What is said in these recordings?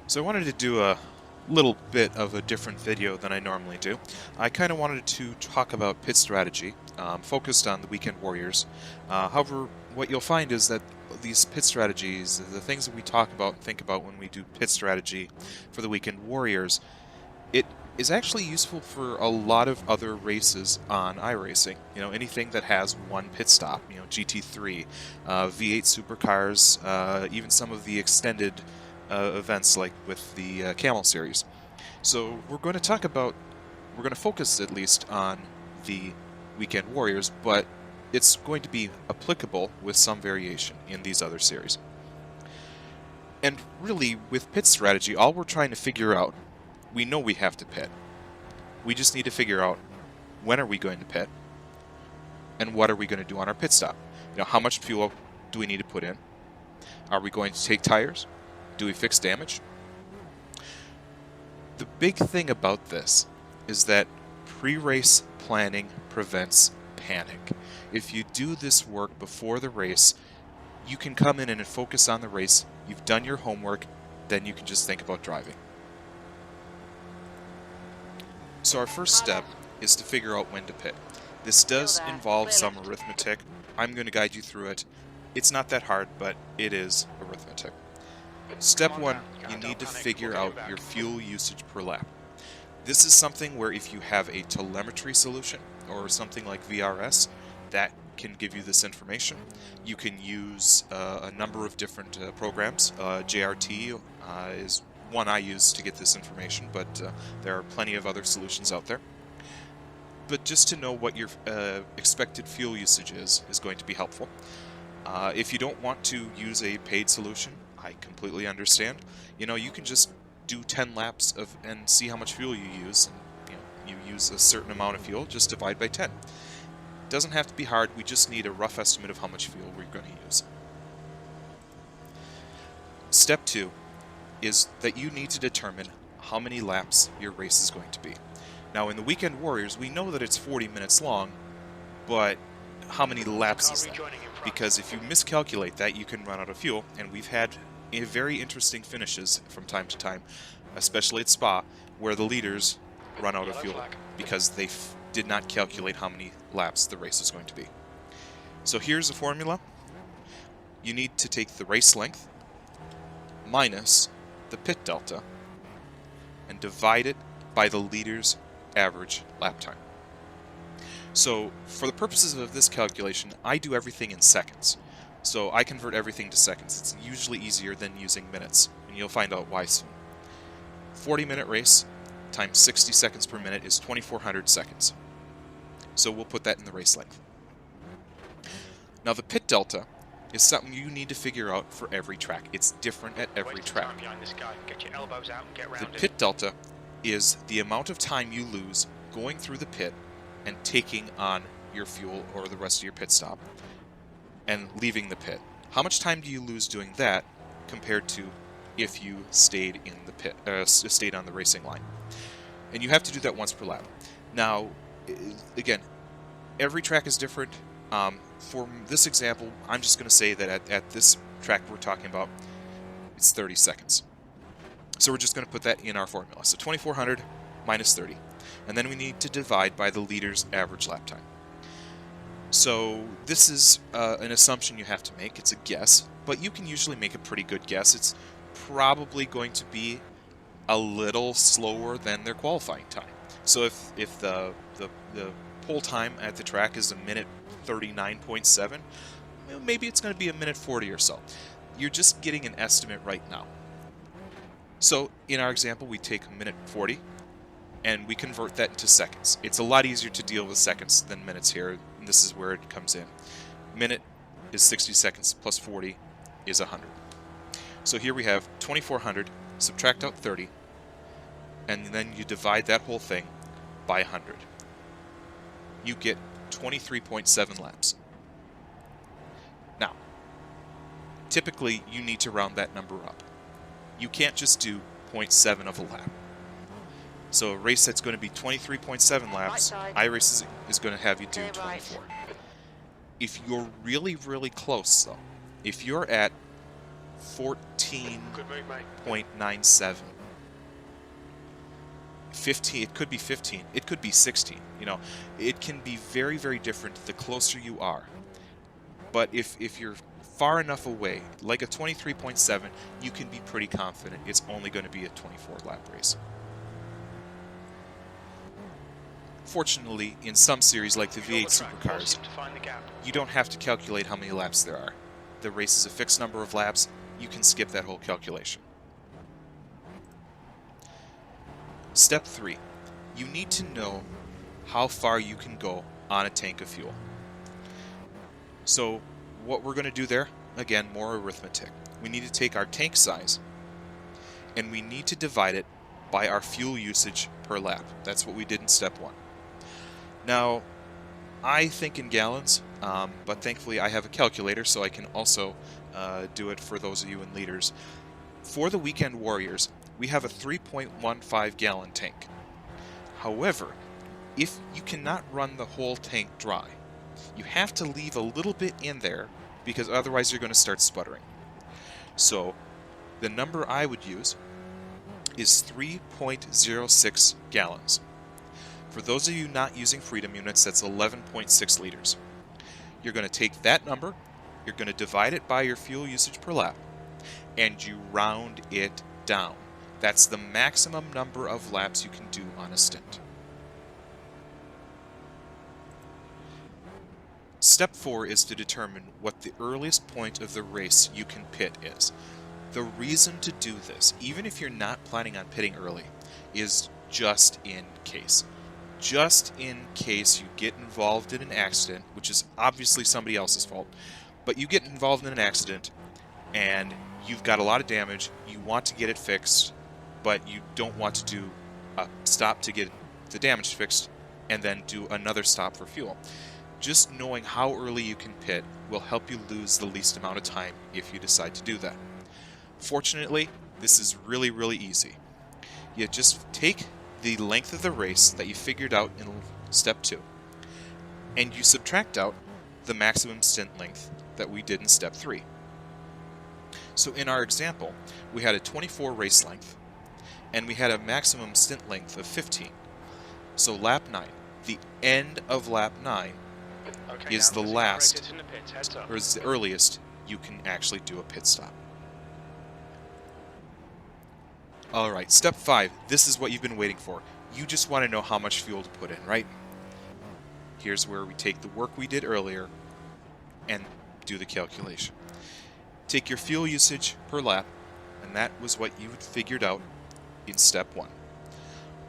So I wanted to do a little bit of a different video than I normally do. I kind of wanted to talk about pit strategy, focused on the weekend warriors. However, what you'll find is that these pit strategies, the things that we talk about and think about when we do pit strategy for the weekend warriors, it is actually useful for a lot of other races on iRacing. You know, anything that has one pit stop, you know, GT3, V8 supercars, even some of the extended events like with the Camel series. So we're going to focus at least on the Weekend Warriors, but it's going to be applicable with some variation in these other series. And really, with pit strategy, all we're trying to figure out, we know we have to pit. We just need to figure out when are we going to pit, and what are we going to do on our pit stop. You know, how much fuel do we need to put in? Are we going to take tires? Do we fix damage? The big thing about this is that pre-race planning prevents panic. If you do this work before the race, you can come in and focus on the race. You've done your homework, then you can just think about driving. So our first step is to figure out when to pit. This does involve some arithmetic. I'm going to guide you through it. It's not that hard, but it is arithmetic. Step 1, you need to figure out your fuel usage per lap. This is something where if you have a telemetry solution or something like VRS, that can give you this information. You can use a number of different programs. JRT is one I use to get this information, but there are plenty of other solutions out there. But just to know what your expected fuel usage is going to be helpful. If you don't want to use a paid solution, I completely understand. You know, you can just do 10 laps and see how much fuel you use. And, you use a certain amount of fuel, just divide by 10. It doesn't have to be hard. We just need a rough estimate of how much fuel we're going to use. Step 2 is that you need to determine how many laps your race is going to be. Now, in the Weekend Warriors, we know that it's 40 minutes long, but how many laps is that? Because if you miscalculate that, you can run out of fuel, and we've had very interesting finishes from time to time, especially at Spa, where the leaders run out of fuel because they did not calculate how many laps the race is going to be. So here's the formula. You need to take the race length minus the pit delta and divide it by the leader's average lap time. So for the purposes of this calculation, I do everything in seconds. So I convert everything to seconds. It's usually easier than using minutes, and you'll find out why soon. 40-minute race times 60 seconds per minute is 2,400 seconds. So we'll put that in the race length. Now the pit delta is something you need to figure out for every track. It's different at every track. The pit delta is the amount of time you lose going through the pit and taking on your fuel or the rest of your pit stop and leaving the pit. How much time do you lose doing that compared to if you stayed in the pit, stayed on the racing line? And you have to do that once per lap. Now, again, every track is different. For this example, I'm just going to say that at this track we're talking about, it's 30 seconds. So we're just going to put that in our formula. So 2,400 minus 30. And then we need to divide by the leader's average lap time. So this is an assumption you have to make. It's a guess, but you can usually make a pretty good guess. It's probably going to be a little slower than their qualifying time. So if the pole time at the track is a minute 39.7, maybe it's going to be a minute 40 or so. You're just getting an estimate right now. So in our example, we take a minute 40 and we convert that into seconds. It's a lot easier to deal with seconds than minutes here, and this is where it comes in. Minute is 60 seconds plus 40 is 100. So here we have 2,400, subtract out 30, and then you divide that whole thing by 100. You get 23.7 laps. Now, typically you need to round that number up. You can't just do 0.7 of a lap. So a race that's going to be 23.7 laps, iRace is going to have you do 24. If you're really, really close, though, if you're at 14.97. 15, it could be 15, it could be 16. You know, it can be very, very different the closer you are. But if you're far enough away, like a 23.7, you can be pretty confident it's only going to be a 24-lap race. Fortunately, in some series like the V8 Supercars, you don't have to calculate how many laps there are. The race is a fixed number of laps, you can skip that whole calculation. Step 3. You need to know how far you can go on a tank of fuel. So what we're going to do there, again, more arithmetic. We need to take our tank size and we need to divide it by our fuel usage per lap. That's what we did in step 1. Now, I think in gallons, but thankfully I have a calculator, so I can also do it for those of you in liters. For the Weekend Warriors, we have a 3.15 gallon tank. However, if you cannot run the whole tank dry, you have to leave a little bit in there because otherwise you're going to start sputtering. So the number I would use is 3.06 gallons. For those of you not using Freedom units, that's 11.6 liters. You're going to take that number, you're going to divide it by your fuel usage per lap, and you round it down. That's the maximum number of laps you can do on a stint. Step 4 is to determine what the earliest point of the race you can pit is. The reason to do this, even if you're not planning on pitting early, is just in case. Just in case you get involved in an accident, which is obviously somebody else's fault, but you get involved in an accident and you've got a lot of damage, you want to get it fixed, but you don't want to do a stop to get the damage fixed and then do another stop for fuel. Just knowing how early you can pit will help you lose the least amount of time if you decide to do that. Fortunately, this is really, really easy. You just take the length of the race that you figured out in step 2, and you subtract out the maximum stint length that we did in step 3. So in our example, we had a 24 race length, and we had a maximum stint length of 15. So lap 9, the end of lap 9, is the last, or is the earliest you can actually do a pit stop. Alright, step 5. This is what you've been waiting for. You just want to know how much fuel to put in, right? Here's where we take the work we did earlier and do the calculation. Take your fuel usage per lap, and that was what you had figured out in step 1.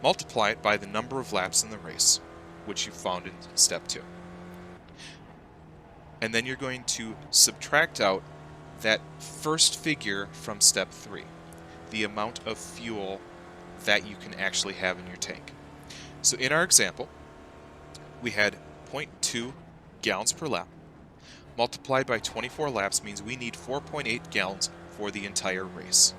Multiply it by the number of laps in the race, which you found in step 2. And then you're going to subtract out that first figure from step 3, the amount of fuel that you can actually have in your tank. So in our example, we had 0.2 gallons per lap. Multiplied by 24 laps means we need 4.8 gallons for the entire race.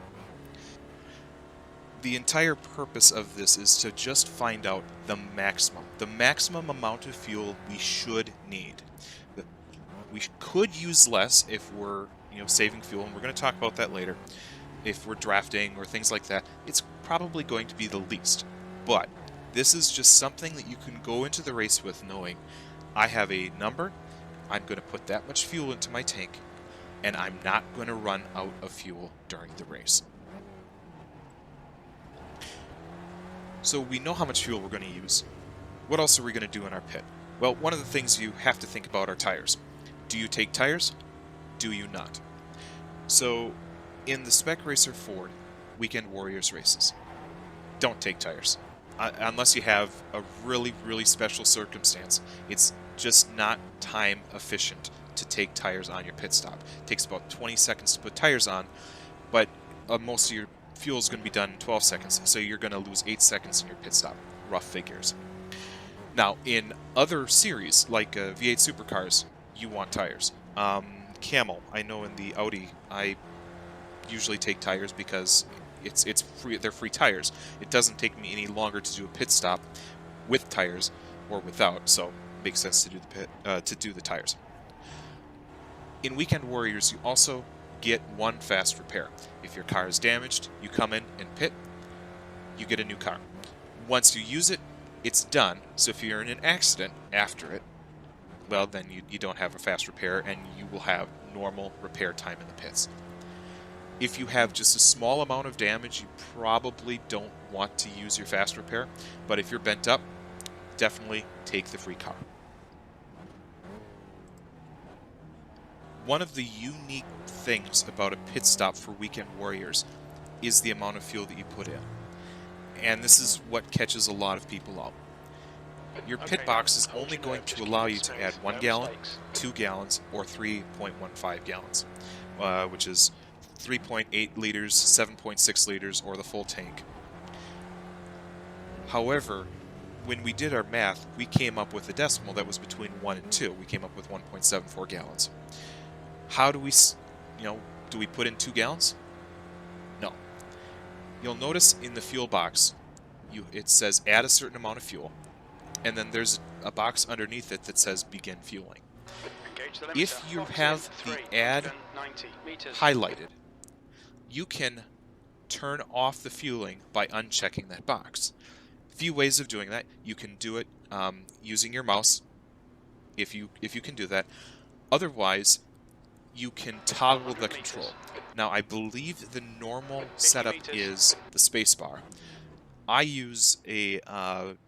The entire purpose of this is to just find out the maximum amount of fuel we should need. We could use less if we're saving fuel, and we're going to talk about that later. If we're drafting or things like that, it's probably going to be the least. But this is just something that you can go into the race with knowing I have a number, I'm going to put that much fuel into my tank, and I'm not going to run out of fuel during the race. So we know how much fuel we're going to use. What else are we going to do in our pit? Well, one of the things you have to think about are tires. Do you take tires? Do you not? So in the Spec Racer Ford Weekend Warriors races, don't take tires. Unless you have a really, really special circumstance. It's just not time efficient to take tires on your pit stop. It takes about 20 seconds to put tires on, but most of your fuel is going to be done in 12 seconds, so you're going to lose 8 seconds in your pit stop. Rough figures. Now, in other series, like V8 Supercars, you want tires. Camel, I know in the Audi, I usually take tires because it's free. They're free tires. It doesn't take me any longer to do a pit stop with tires or without, so it makes sense to do the tires. In Weekend Warriors, you also get one fast repair. If your car is damaged, you come in and pit, you get a new car. Once you use it, it's done. So if you're in an accident after it, well, then you don't have a fast repair, and you will have normal repair time in the pits. If you have just a small amount of damage, you probably don't want to use your fast repair. But if you're bent up, definitely take the free car. One of the unique things about a pit stop for weekend warriors is the amount of fuel that you put in. And this is what catches a lot of people out. Your pit box is only going to allow you to add 1 gallon, 2 gallons, or 3.15 gallons, which is 3.8 liters, 7.6 liters, or the full tank. However, when we did our math, we came up with a decimal that was between 1 and 2. We came up with 1.74 gallons. How do we, do we put in 2 gallons? No. You'll notice in the fuel box, it says add a certain amount of fuel, and then there's a box underneath it that says begin fueling. If you have the add highlighted, you can turn off the fueling by unchecking that box. A few ways of doing that. You can do it using your mouse, if you can do that. Otherwise, you can toggle the control. Now, I believe the normal setup is the spacebar. I use a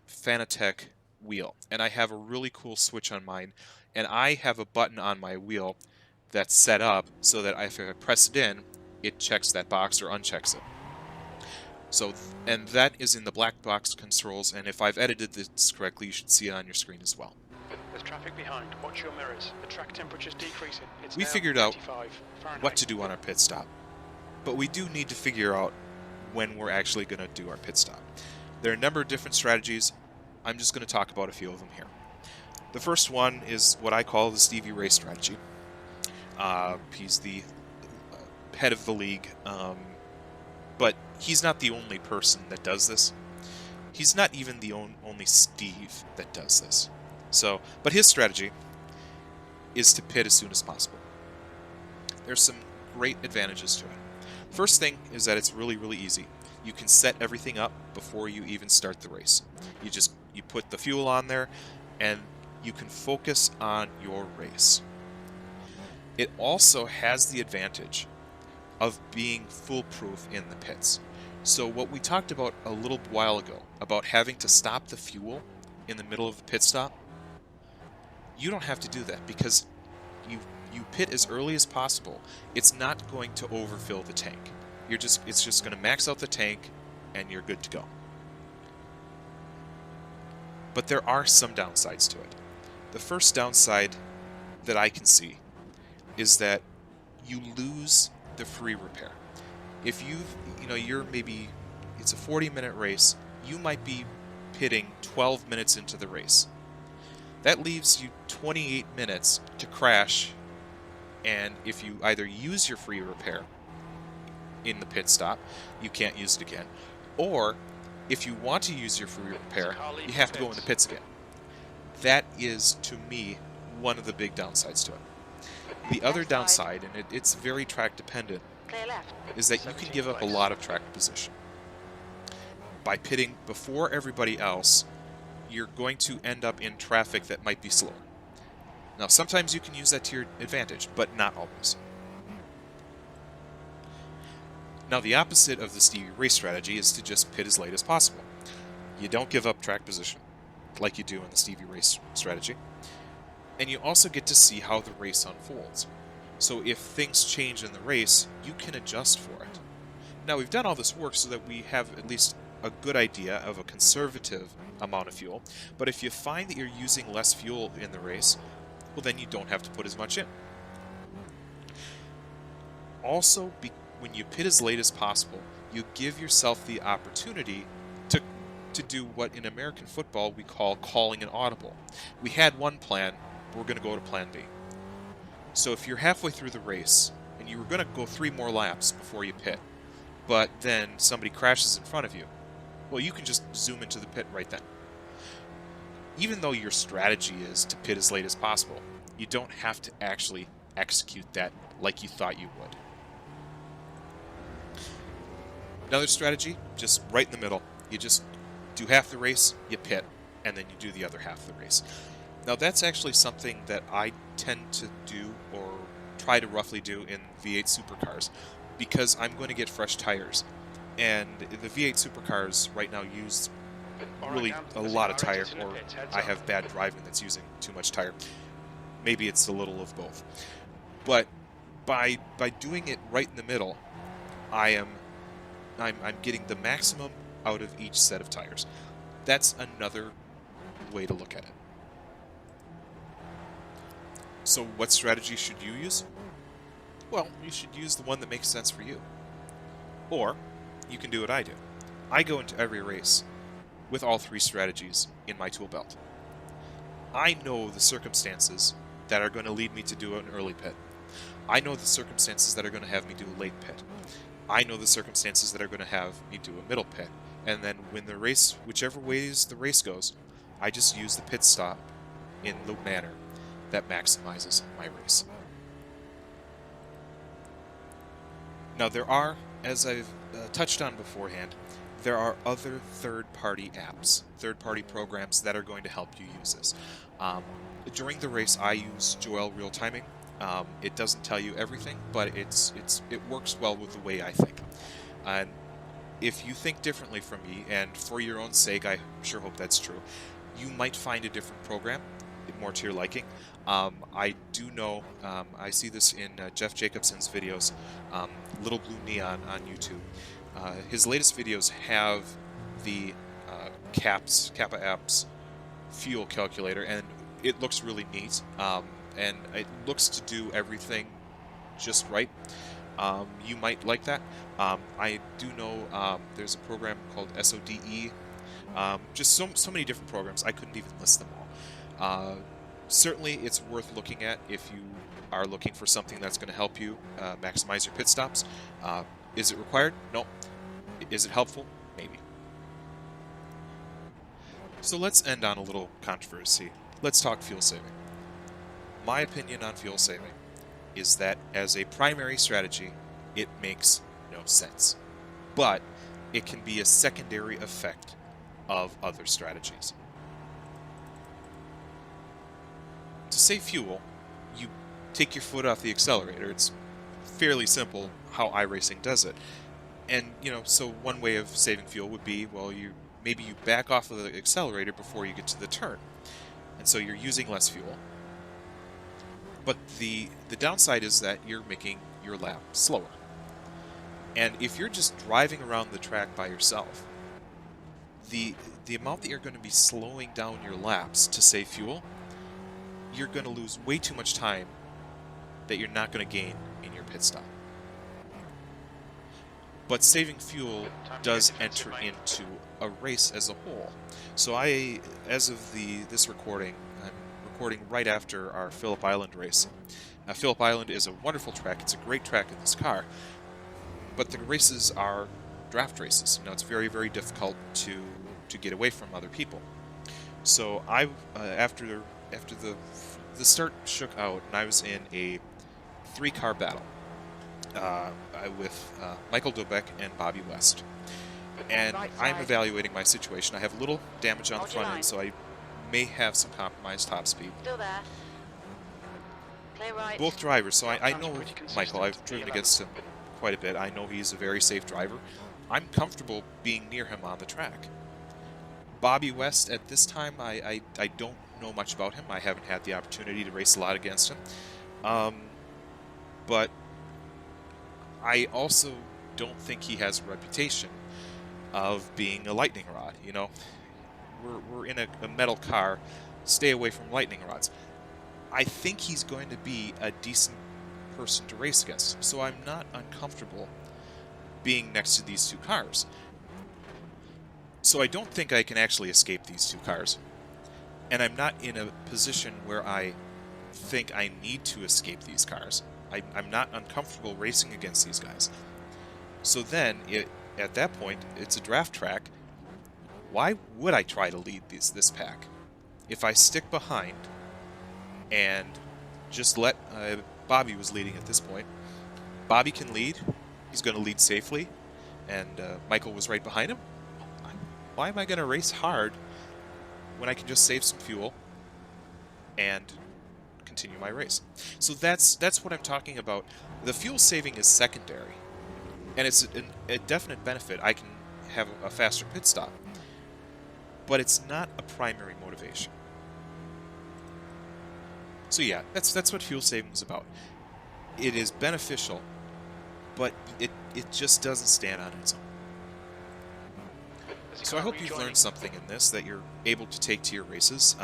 Fanatec wheel, and I have a really cool switch on mine, and I have a button on my wheel that's set up so that if I press it in, it checks that box or unchecks it. So, and that is in the black box controls, and if I've edited this correctly, you should see it on your screen as well. There's traffic behind. Watch your mirrors. The track temperature's decreasing. We figured out what to do on our pit stop, but we do need to figure out when we're actually going to do our pit stop. There are a number of different strategies. I'm just going to talk about a few of them here. The first one is what I call the Stevie Ray strategy. He's the head of the league, but he's not the only person that does this. He's not even the only Steve that does this. So, but his strategy is to pit as soon as possible. There's some great advantages to it. First thing is that it's really, really easy. You can set everything up before you even start the race. You put the fuel on there, and you can focus on your race. It also has the advantage of being foolproof in the pits. So what we talked about a little while ago, about having to stop the fuel in the middle of the pit stop, you don't have to do that because you pit as early as possible. It's not going to overfill the tank. It's just going to max out the tank, and you're good to go. But there are some downsides to it. The first downside that I can see is that you lose the free repair. If you're maybe, it's a 40-minute race, you might be pitting 12 minutes into the race. That leaves you 28 minutes to crash, and if you either use your free repair in the pit stop, you can't use it again, or if you want to use your free repair, you have to go in the pits again. That is, to me, one of the big downsides to it. The other downside, and it's very track dependent, is that you can give up a lot of track position. By pitting before everybody else, you're going to end up in traffic that might be slower. Now, sometimes you can use that to your advantage, but not always. Now, the opposite of the Stevie Ray strategy is to just pit as late as possible. You don't give up track position, like you do in the Stevie Ray strategy. And you also get to see how the race unfolds. So if things change in the race, you can adjust for it. Now, we've done all this work so that we have at least a good idea of a conservative amount of fuel, but if you find that you're using less fuel in the race, well, then you don't have to put as much in. Also, when you pit as late as possible, you give yourself the opportunity to do what in American football we call calling an audible. We had one plan, we're going to go to plan B. So if you're halfway through the race, and you were going to go 3 more laps before you pit, but then somebody crashes in front of you, well, you can just zoom into the pit right then. Even though your strategy is to pit as late as possible, you don't have to actually execute that like you thought you would. Another strategy, just right in the middle. You just do half the race, you pit, and then you do the other half of the race. Now that's actually something that I tend to do, or try to roughly do, in V8 supercars, because I'm going to get fresh tires. And the V8 supercars right now use really a lot of tire, or I have bad driving that's using too much tire. Maybe it's a little of both. But by doing it right in the middle, I'm getting the maximum out of each set of tires. That's another way to look at it. So what strategy should you use? Well, you should use the one that makes sense for you. Or you can do what I do. I go into every race with all three strategies in my tool belt. I know the circumstances that are going to lead me to do an early pit. I know the circumstances that are going to have me do a late pit. I know the circumstances that are going to have me do a middle pit. And then when the race, whichever ways the race goes, I just use the pit stop in the manner that maximizes my race. Now there are, as I've touched on beforehand, there are other third-party apps, third-party programs that are going to help you use this. During the race, I use Joel Real Timing. It doesn't tell you everything, but it works well with the way I think. And if you think differently from me, and for your own sake, I sure hope that's true, you might find a different program more to your liking. I do know, I see this in Jeff Jacobson's videos, Little Blue Neon on YouTube. His latest videos have the Kappa Apps fuel calculator, and it looks really neat, and it looks to do everything just right. You might like that. I do know there's a program called SODE, just so many different programs, I couldn't even list them all. Certainly it's worth looking at if you are looking for something that's going to help you maximize your pit stops. Is it required? No. Is it helpful? Maybe. So let's end on a little controversy. Let's talk fuel saving. My opinion on fuel saving is that as a primary strategy, it makes no sense. But it can be a secondary effect of other strategies. To save fuel, you take your foot off the accelerator. It's fairly simple how iRacing does it. And, so one way of saving fuel would be, well, maybe you back off of the accelerator before you get to the turn. And so you're using less fuel. But the downside is that you're making your lap slower. And if you're just driving around the track by yourself, the amount that you're going to be slowing down your laps to save fuel, you're going to lose way too much time that you're not going to gain in your pit stop. But saving fuel does enter into a race as a whole. So as of this recording, I'm recording right after our Phillip Island race. Now, Phillip Island is a wonderful track. It's a great track in this car. But the races are draft races. It's very, very difficult to get away from other people. So after the start shook out, and I was in a 3-car battle with Michael Dobek and Bobby West. And I'm evaluating my situation. I have a little damage on the front end, so I may have some compromised top speed. Still there. Clear right. Both drivers, so I know Michael. I've driven against him quite a bit. I know he's a very safe driver. I'm comfortable being near him on the track. Bobby West, at this time, I don't know much about him. I haven't had the opportunity to race a lot against him. But I also don't think he has a reputation of being a lightning rod. We're in a metal car. Stay away from lightning rods. I think he's going to be a decent person to race against, so I'm not uncomfortable being next to these two cars. So I don't think I can actually escape these two cars. And I'm not in a position where I think I need to escape these cars. I'm not uncomfortable racing against these guys. So then, at that point, it's a draft track. Why would I try to lead this pack? If I stick behind and just let... Bobby was leading at this point. Bobby can lead. He's going to lead safely. and Michael was right behind him. Why am I going to race hard when I can just save some fuel and continue my race? So that's what I'm talking about. The fuel saving is secondary, and it's a definite benefit. I can have a faster pit stop, but it's not a primary motivation. So yeah, that's what fuel saving is about. It is beneficial, but it just doesn't stand on its own. There's a So I car hope you've rejoining. learned something in this that you're able to take to your races.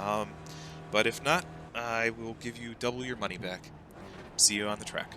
But if not, I will give you double your money back. See you on the track.